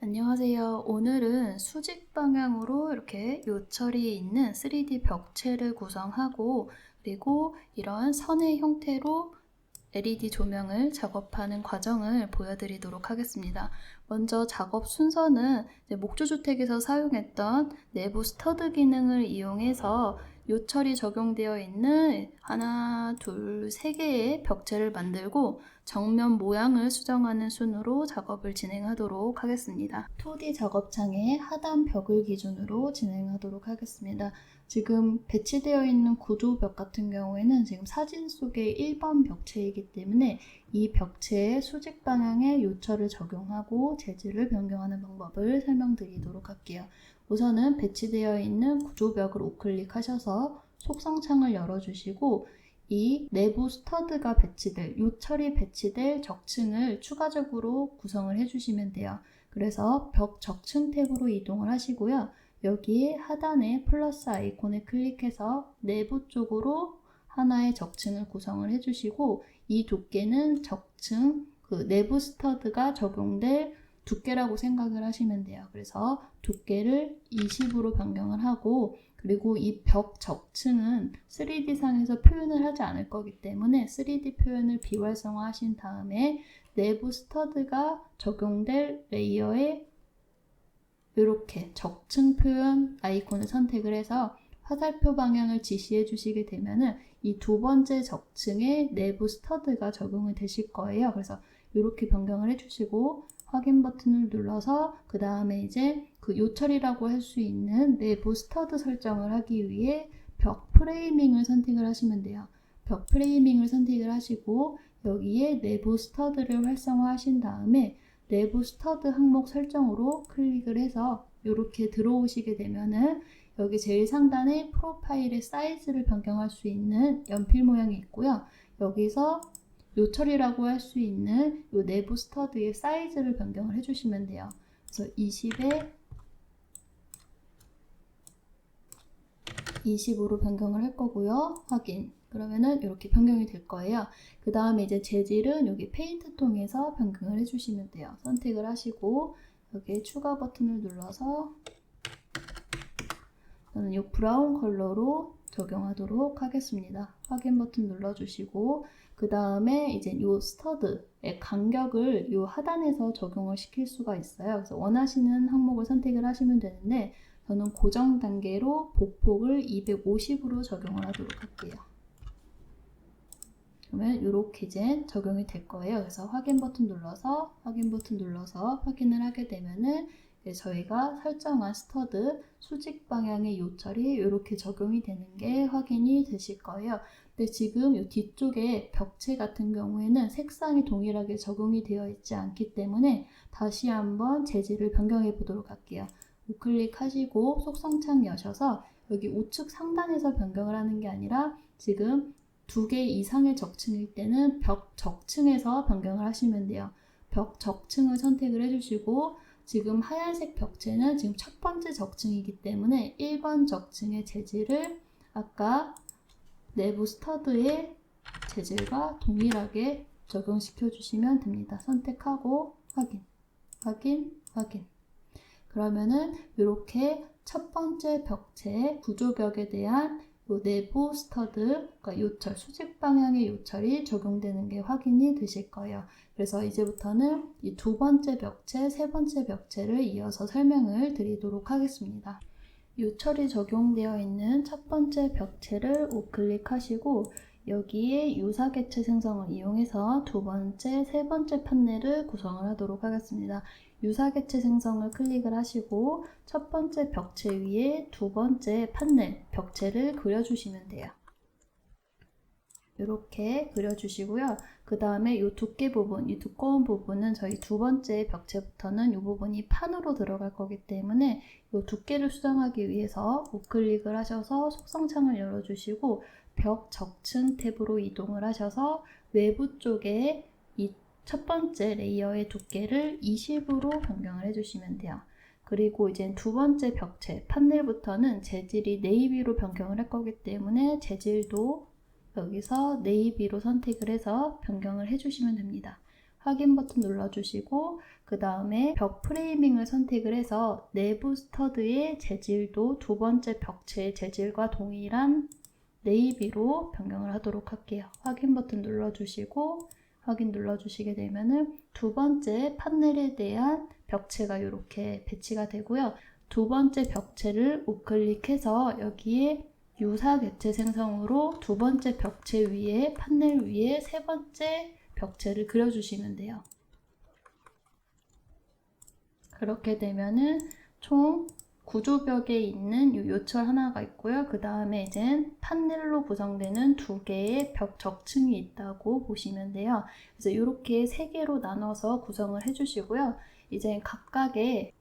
안녕하세요. 오늘은 수직 방향으로 이렇게 요철이 있는 3D 벽체를 구성하고 그리고 이런 선의 형태로 LED 조명을 작업하는 과정을 보여드리도록 하겠습니다. 먼저 작업 순서는 목조주택에서 사용했던 내부 스터드 기능을 이용해서 요철이 적용되어 있는 하나, 둘, 세 개의 벽체를 만들고 정면 모양을 수정하는 순으로 작업을 진행하도록 하겠습니다. 2D 작업창의 하단 벽을 기준으로 진행하도록 하겠습니다. 지금 배치되어 있는 구조벽 같은 경우에는 지금 사진 속의 1번 벽체이기 때문에 이 벽체의 수직 방향의 요철을 적용하고 재질을 변경하는 방법을 설명드리도록 할게요. 우선은 배치되어 있는 구조벽을 우클릭하셔서 속성창을 열어주시고 이 내부 스터드가 배치될, 요철이 배치될 적층을 추가적으로 구성을 해주시면 돼요. 그래서 벽 적층 탭으로 이동을 하시고요. 여기에 하단에 플러스 아이콘을 클릭해서 내부 쪽으로 하나의 적층을 구성을 해주시고 이 두께는 적층, 내부 스터드가 적용될 두께라고 생각을 하시면 돼요. 그래서 두께를 20으로 변경을 하고 그리고 이 벽 적층은 3D상에서 표현을 하지 않을 거기 때문에 3D 표현을 비활성화 하신 다음에 내부 스터드가 적용될 레이어에 이렇게 적층 표현 아이콘을 선택을 해서 화살표 방향을 지시해 주시게 되면은 이 두 번째 적층에 내부 스터드가 적용이 되실 거예요. 그래서 이렇게 변경을 해주시고 확인 버튼을 눌러서 그 다음에 이제 그 요철이라고 할 수 있는 내부 스터드 설정을 하기 위해 벽 프레이밍을 선택을 하시면 돼요. 벽 프레이밍을 선택을 하시고 여기에 내부 스터드를 활성화하신 다음에 내부 스터드 항목 설정으로 클릭을 해서 이렇게 들어오시게 되면은 여기 제일 상단에 프로파일의 사이즈를 변경할 수 있는 연필 모양이 있고요. 여기서 요철이라고 할 수 있는 이 내부 스터드의 사이즈를 변경을 해주시면 돼요. 그래서 20에 20으로 변경을 할 거고요. 확인. 그러면은 이렇게 변경이 될 거예요. 그 다음에 이제 재질은 여기 페인트 통해서 변경을 해주시면 돼요. 선택을 하시고 여기에 추가 버튼을 눌러서 저는 이 브라운 컬러로 적용하도록 하겠습니다. 확인 버튼 눌러주시고 그 다음에 이제 이 스터드의 간격을 이 하단에서 적용을 시킬 수가 있어요. 그래서 원하시는 항목을 선택을 하시면 되는데 저는 고정 단계로 복폭을 250으로 적용을 하도록 할게요. 그러면 이렇게 이제 적용이 될 거예요. 그래서 확인 버튼 눌러서 확인을 하게 되면은 저희가 설정한 스터드 수직 방향의 요철이 이렇게 적용이 되는 게 확인이 되실 거예요. 근데 지금 이 뒤쪽에 벽체 같은 경우에는 색상이 동일하게 적용이 되어 있지 않기 때문에 다시 한번 재질을 변경해 보도록 할게요. 우클릭 하시고 속성창 여셔서 여기 우측 상단에서 변경을 하는 게 아니라 지금 2개 이상의 적층일 때는 벽 적층에서 변경을 하시면 돼요. 벽 적층을 선택을 해주시고 지금 하얀색 벽체는 지금 첫 번째 적층이기 때문에 1번 적층의 재질을 아까 내부 스터드의 재질과 동일하게 적용시켜 주시면 됩니다. 선택하고 확인. 그러면은 이렇게 첫 번째 벽체 구조벽에 대한 요 내부 스터드, 그러니까 요철, 수직 방향의 요철이 적용되는 게 확인이 되실 거예요. 그래서 이제부터는 이 두 번째 벽체, 세 번째 벽체를 이어서 설명을 드리도록 하겠습니다. 요철이 적용되어 있는 첫 번째 벽체를 우클릭하시고 여기에 유사개체 생성을 이용해서 두 번째, 세 번째 판넬을 구성을 하도록 하겠습니다. 유사개체 생성을 클릭을 하시고 첫 번째 벽체 위에 두 번째 판넬, 벽체를 그려주시면 돼요. 이렇게 그려주시고요. 그 다음에 이 두께 부분, 이 두꺼운 부분은 저희 두 번째 벽체부터는 이 부분이 판으로 들어갈 거기 때문에 이 두께를 수정하기 위해서 우클릭을 하셔서 속성창을 열어주시고 벽 적층 탭으로 이동을 하셔서 외부 쪽에 이 첫 번째 레이어의 두께를 20으로 변경을 해주시면 돼요. 그리고 이제 두 번째 벽체, 판넬부터는 재질이 네이비로 변경을 할 거기 때문에 재질도 여기서 네이비로 선택을 해서 변경을 해주시면 됩니다. 확인 버튼 눌러주시고 그 다음에 벽 프레이밍을 선택을 해서 내부 스터드의 재질도 두 번째 벽체의 재질과 동일한 네이비로 변경을 하도록 할게요. 확인 버튼 눌러주시고 확인 눌러주시게 되면은 두 번째 판넬에 대한 벽체가 이렇게 배치가 되고요. 두 번째 벽체를 우클릭해서 여기에 유사 객체 생성으로 두 번째 벽체 위에 판넬 위에 세 번째 벽체를 그려주시면 돼요. 그렇게 되면은 총 구조벽에 있는 이 요철 하나가 있고요. 그 다음에 이제 판넬로 구성되는 두 개의 벽 적층이 있다고 보시면 돼요. 그래서 이렇게 세 개로 나눠서 구성을 해주시고요. 이제 각각의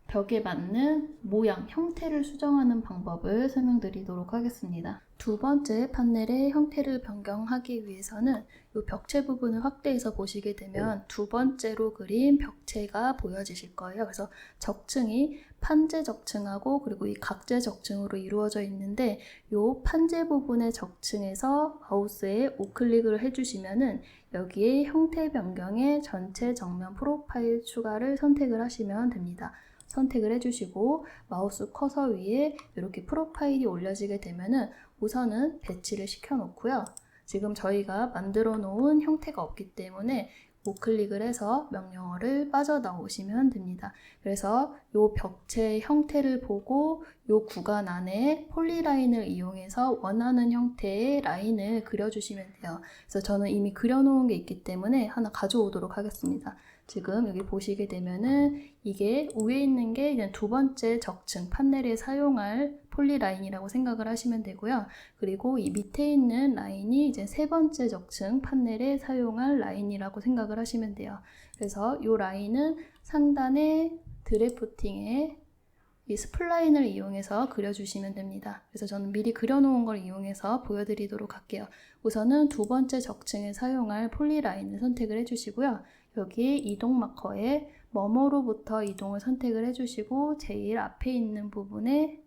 벽에 맞는 모양, 형태를 수정하는 방법을 설명드리도록 하겠습니다. 두 번째 판넬의 형태를 변경하기 위해서는 이 벽체 부분을 확대해서 보시게 되면 두 번째로 그린 벽체가 보여지실 거예요. 그래서 적층이 판재 적층하고 그리고 이 각재 적층으로 이루어져 있는데 이 판재 부분의 적층에서 마우스에 우클릭을 해주시면은 여기에 형태 변경의 전체 정면 프로파일 추가를 선택을 하시면 됩니다. 선택을 해주시고 마우스 커서 위에 이렇게 프로파일이 올려지게 되면은 우선은 배치를 시켜 놓고요. 지금 저희가 만들어 놓은 형태가 없기 때문에 우클릭을 해서 명령어를 빠져나오시면 됩니다. 그래서 이 벽체 형태를 보고 이 구간 안에 폴리라인을 이용해서 원하는 형태의 라인을 그려주시면 돼요. 그래서 저는 이미 그려놓은 게 있기 때문에 하나 가져오도록 하겠습니다. 지금 여기 보시게 되면은 이게 위에 있는 게 이제 두 번째 적층 판넬에 사용할 폴리라인이라고 생각을 하시면 되고요. 그리고 이 밑에 있는 라인이 이제 세 번째 적층 판넬에 사용할 라인이라고 생각을 하시면 돼요. 그래서 이 라인은 상단에 드래프팅에 이 스플라인을 이용해서 그려주시면 됩니다. 그래서 저는 미리 그려놓은 걸 이용해서 보여드리도록 할게요. 우선은 두 번째 적층에 사용할 폴리라인을 선택을 해주시고요. 여기 이동 마커에 뭐뭐로부터 이동을 선택을 해주시고 제일 앞에 있는 부분에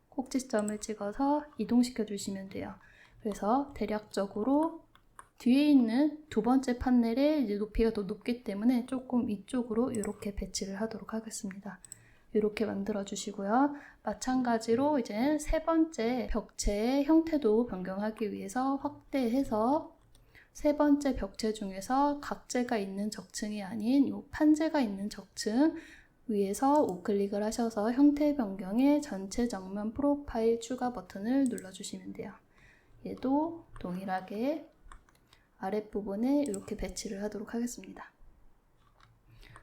꼭지점을 찍어서 이동시켜 주시면 돼요. 그래서 대략적으로 뒤에 있는 두 번째 판넬의 이제 높이가 더 높기 때문에 조금 이쪽으로 이렇게 배치를 하도록 하겠습니다. 이렇게 만들어 주시고요. 마찬가지로 이제 세 번째 벽체의 형태도 변경하기 위해서 확대해서 세 번째 벽체 중에서 각재가 있는 적층이 아닌 이 판재가 있는 적층 위에서 우클릭을 하셔서 형태 변경의 전체 정면 프로파일 추가 버튼을 눌러주시면 돼요. 얘도 동일하게 아랫부분에 이렇게 배치를 하도록 하겠습니다.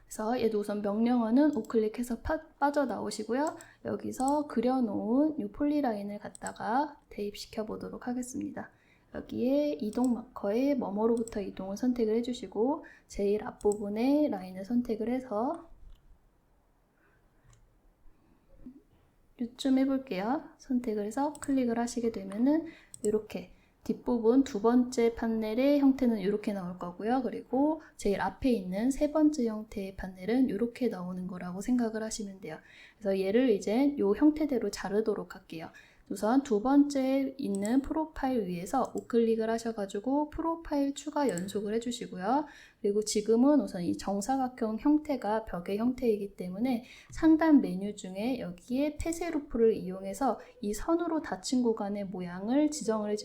그래서 얘도 우선 명령어는 우클릭해서 빠져나오시고요. 여기서 그려놓은 이 폴리라인을 갖다가 대입시켜 보도록 하겠습니다. 여기에 이동 마커에 뭐뭐로부터 이동을 선택을 해주시고 제일 앞부분에 라인을 선택을 해서 요쯤 해볼게요. 선택을 해서 클릭을 하시게 되면은 이렇게 뒷부분 두 번째 판넬의 형태는 이렇게 나올 거고요. 그리고 제일 앞에 있는 세 번째 형태의 판넬은 이렇게 나오는 거라고 생각을 하시면 돼요. 그래서 얘를 이제 이 형태대로 자르도록 할게요. 우선 두 번째 있는 프로파일 위에서 우클릭을 하셔가지고 프로파일 추가 연속을 해주시고요. 그리고 지금은 우선 이 정사각형 형태가 벽의 형태이기 때문에 상단 메뉴 중에 여기에 폐쇄 루프를 이용해서 이 선으로 닫힌 구간의 모양을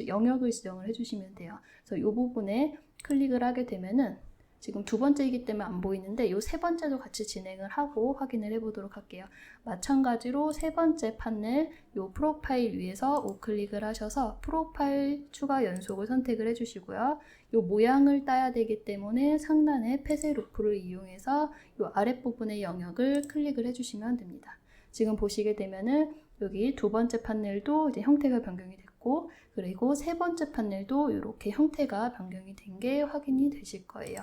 영역을 지정을 해주시면 돼요. 그래서 이 부분에 클릭을 하게 되면은 지금 두 번째이기 때문에 안 보이는데 이 세 번째도 같이 진행을 하고 확인을 해보도록 할게요. 마찬가지로 세 번째 판넬 이 프로파일 위에서 우클릭을 하셔서 프로파일 추가 연속을 선택을 해주시고요. 이 모양을 따야 되기 때문에 상단의 폐쇄 루프를 이용해서 이 아랫부분의 영역을 클릭을 해주시면 됩니다. 지금 보시게 되면은 여기 두 번째 판넬도 이제 형태가 변경이 됐고 그리고 세 번째 판넬도 이렇게 형태가 변경이 된 게 확인이 되실 거예요.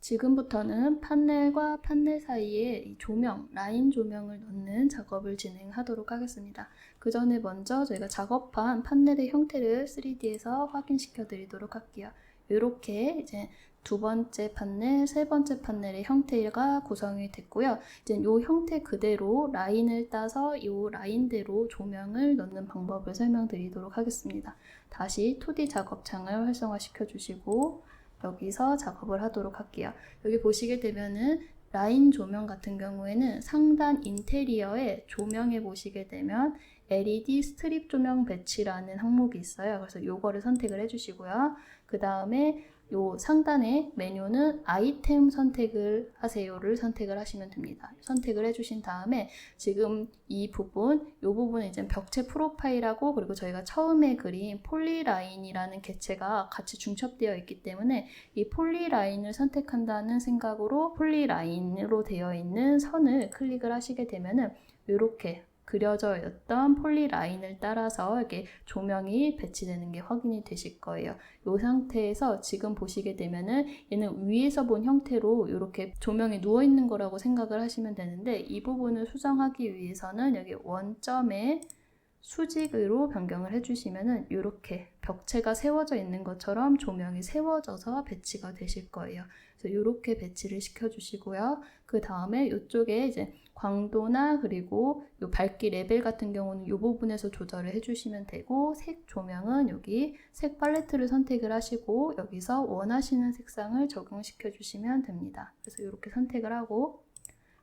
지금부터는 판넬과 판넬 사이에 이 조명, 라인 조명을 넣는 작업을 진행하도록 하겠습니다. 그 전에 먼저 저희가 작업한 판넬의 형태를 3D에서 확인시켜 드리도록 할게요. 이렇게 이제 두 번째 판넬, 세 번째 판넬의 형태가 구성이 됐고요. 이제 이 형태 그대로 라인을 따서 이 라인대로 조명을 넣는 방법을 설명드리도록 하겠습니다. 다시 2D 작업창을 활성화시켜 주시고 여기서 작업을 하도록 할게요. 여기 보시게 되면은 라인 조명 같은 경우에는 상단 인테리어에 조명에 보시게 되면 LED 스트립 조명 배치라는 항목이 있어요. 그래서 요거를 선택을 해주시고요. 그 다음에 요 상단의 메뉴는 아이템 선택을 하세요를 선택을 하시면 됩니다. 선택을 해주신 다음에 지금 이 부분은 이제 벽체 프로파일하고 그리고 저희가 처음에 그린 폴리라인이라는 객체가 같이 중첩되어 있기 때문에 이 폴리라인을 선택한다는 생각으로 폴리라인으로 되어 있는 선을 클릭을 하시게 되면은 이렇게 그려져 있던 폴리라인을 따라서 이렇게 조명이 배치되는 게 확인이 되실 거예요. 이 상태에서 지금 보시게 되면은 얘는 위에서 본 형태로 이렇게 조명이 누워 있는 거라고 생각을 하시면 되는데 이 부분을 수정하기 위해서는 여기 원점에 수직으로 변경을 해주시면은 이렇게 벽체가 세워져 있는 것처럼 조명이 세워져서 배치가 되실 거예요. 그래서 이렇게 배치를 시켜주시고요. 그 다음에 이쪽에 이제 광도나 그리고 요 밝기 레벨 같은 경우는 이 부분에서 조절을 해주시면 되고 색 조명은 여기 색 팔레트를 선택을 하시고 여기서 원하시는 색상을 적용시켜 주시면 됩니다. 그래서 이렇게 선택을 하고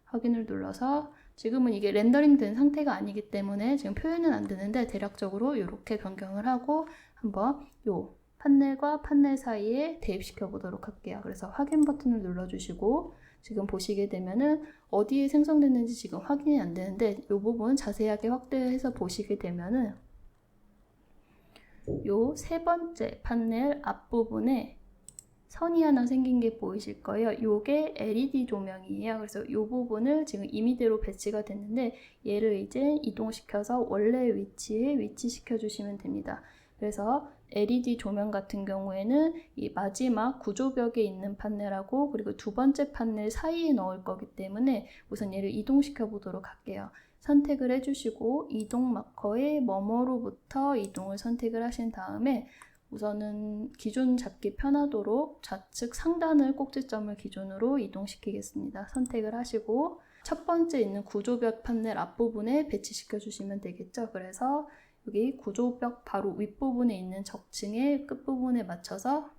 확인을 눌러서 지금은 이게 렌더링 된 상태가 아니기 때문에 지금 표현은 안 되는데 대략적으로 이렇게 변경을 하고 한번 요 판넬과 판넬 사이에 대입시켜 보도록 할게요. 그래서 확인 버튼을 눌러주시고 지금 보시게 되면은 어디에 생성됐는지 지금 확인이 안 되는데 이 부분 자세하게 확대해서 보시게 되면은 요 세 번째 판넬 앞부분에 선이 하나 생긴 게 보이실 거예요. 요게 LED 조명이에요. 그래서 이 부분을 지금 임의대로 배치가 됐는데 얘를 이제 이동시켜서 원래 위치에 위치시켜 주시면 됩니다. 그래서 LED 조명 같은 경우에는 이 마지막 구조벽에 있는 판넬하고 그리고 두 번째 판넬 사이에 넣을 거기 때문에 우선 얘를 이동시켜 보도록 할게요. 선택을 해주시고 이동 마커에 뭐뭐로부터 이동을 선택을 하신 다음에 우선은 기준 잡기 편하도록 좌측 상단을 꼭지점을 기준으로 이동시키겠습니다. 선택을 하시고 첫 번째 있는 구조벽 판넬 앞부분에 배치시켜 주시면 되겠죠. 그래서 여기 구조벽 바로 윗부분에 있는 적층의 끝부분에 맞춰서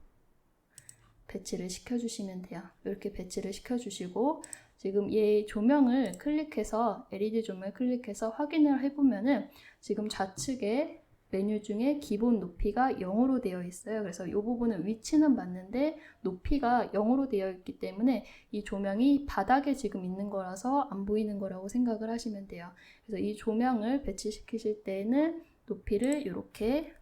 배치를 시켜주시면 돼요. 이렇게 배치를 시켜주시고 지금 얘 조명을 클릭해서 LED 조명을 클릭해서 확인을 해보면은 지금 좌측에 메뉴 중에 기본 높이가 0으로 되어 있어요. 그래서 이 부분은 위치는 맞는데 높이가 0으로 되어 있기 때문에 이 조명이 바닥에 지금 있는 거라서 안 보이는 거라고 생각을 하시면 돼요. 그래서 이 조명을 배치시키실 때는 높이를 이렇게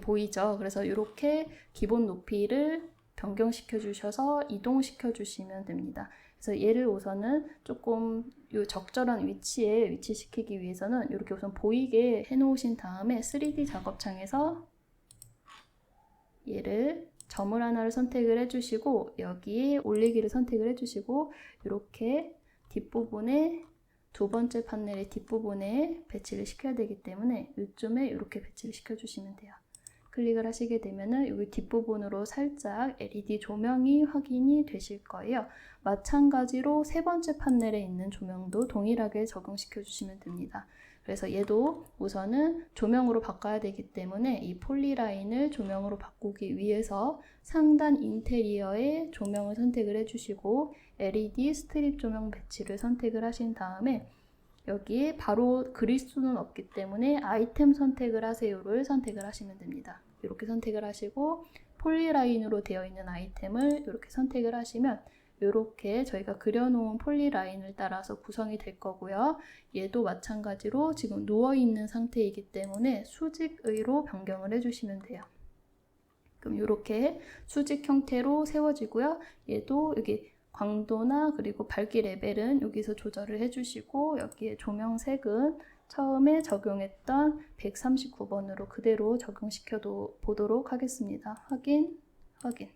보이죠. 그래서 이렇게 기본 높이를 변경시켜 주셔서 이동시켜 주시면 됩니다. 그래서 얘를 우선은 조금 요 적절한 위치에 위치시키기 위해서는 이렇게 우선 보이게 해 놓으신 다음에 3D 작업창에서 얘를 점을 하나를 선택을 해주시고 여기에 올리기를 선택을 해주시고 이렇게 뒷부분에 두 번째 판넬의 뒷부분에 배치를 시켜야 되기 때문에 이쯤에 이렇게 배치를 시켜주시면 돼요. 클릭을 하시게 되면은 여기 뒷부분으로 살짝 LED 조명이 확인이 되실 거예요. 마찬가지로 세 번째 판넬에 있는 조명도 동일하게 적용시켜 주시면 됩니다. 그래서 얘도 우선은 조명으로 바꿔야 되기 때문에 이 폴리라인을 조명으로 바꾸기 위해서 상단 인테리어에 조명을 선택을 해주시고 LED 스트립 조명 배치를 선택을 하신 다음에 여기에 바로 그릴 수는 없기 때문에 아이템 선택을 하세요를 선택을 하시면 됩니다. 이렇게 선택을 하시고 폴리라인으로 되어 있는 아이템을 이렇게 선택을 하시면 이렇게 저희가 그려놓은 폴리라인을 따라서 구성이 될 거고요. 얘도 마찬가지로 지금 누워있는 상태이기 때문에 수직의로 변경을 해주시면 돼요. 그럼 이렇게 수직 형태로 세워지고요. 얘도 여기 광도나 그리고 밝기 레벨은 여기서 조절을 해주시고 여기에 조명색은 처음에 적용했던 139번으로 그대로 적용시켜 보도록 하겠습니다. 확인, 확인.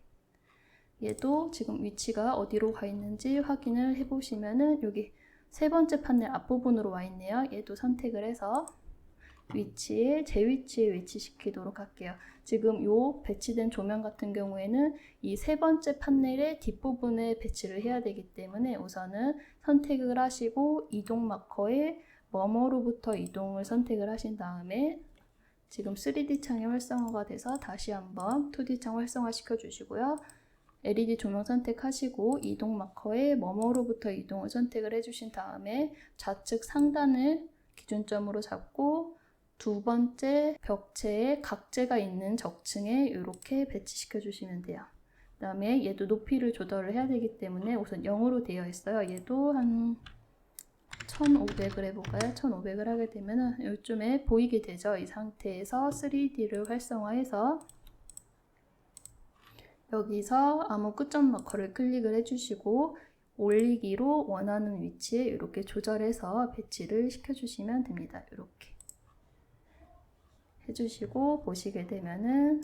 얘도 지금 위치가 어디로 가 있는지 확인을 해보시면은 여기 세 번째 판넬 앞부분으로 와 있네요. 얘도 선택을 해서 위치에 제 위치에 위치시키도록 할게요. 지금 요 배치된 조명 같은 경우에는 이 세 번째 판넬의 뒷부분에 배치를 해야 되기 때문에 우선은 선택을 하시고 이동 마커에 뭐뭐로부터 이동을 선택을 하신 다음에 지금 3D 창이 활성화가 돼서 다시 한번 2D 창 활성화 시켜 주시고요. LED 조명 선택하시고 이동 마커에 뭐뭐로부터 이동을 선택을 해주신 다음에 좌측 상단을 기준점으로 잡고 두 번째 벽체에 각재가 있는 적층에 이렇게 배치시켜 주시면 돼요. 그 다음에 얘도 높이를 조절을 해야 되기 때문에 우선 0으로 되어 있어요. 얘도 한 1500을 해볼까요? 1500을 하게 되면 요쯤에 보이게 되죠. 이 상태에서 3D를 활성화해서 여기서 아무 끝점 마커를 클릭을 해주시고 올리기로 원하는 위치에 이렇게 조절해서 배치를 시켜주시면 됩니다. 이렇게 해주시고 보시게 되면은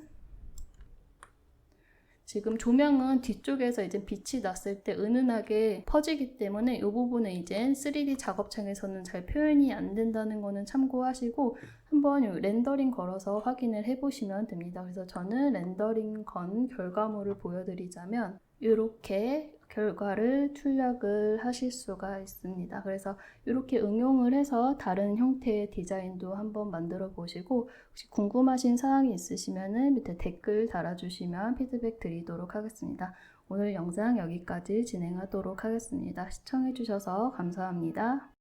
지금 조명은 뒤쪽에서 이제 빛이 났을 때 은은하게 퍼지기 때문에 이 부분은 이제 3D 작업창에서는 잘 표현이 안 된다는 거는 참고하시고 한번 렌더링 걸어서 확인을 해보시면 됩니다. 그래서 저는 렌더링 건 결과물을 보여드리자면 이렇게 결과를 출력을 하실 수가 있습니다. 그래서 이렇게 응용을 해서 다른 형태의 디자인도 한번 만들어 보시고 혹시 궁금하신 사항이 있으시면 밑에 댓글 달아주시면 피드백 드리도록 하겠습니다. 오늘 영상 여기까지 진행하도록 하겠습니다. 시청해주셔서 감사합니다.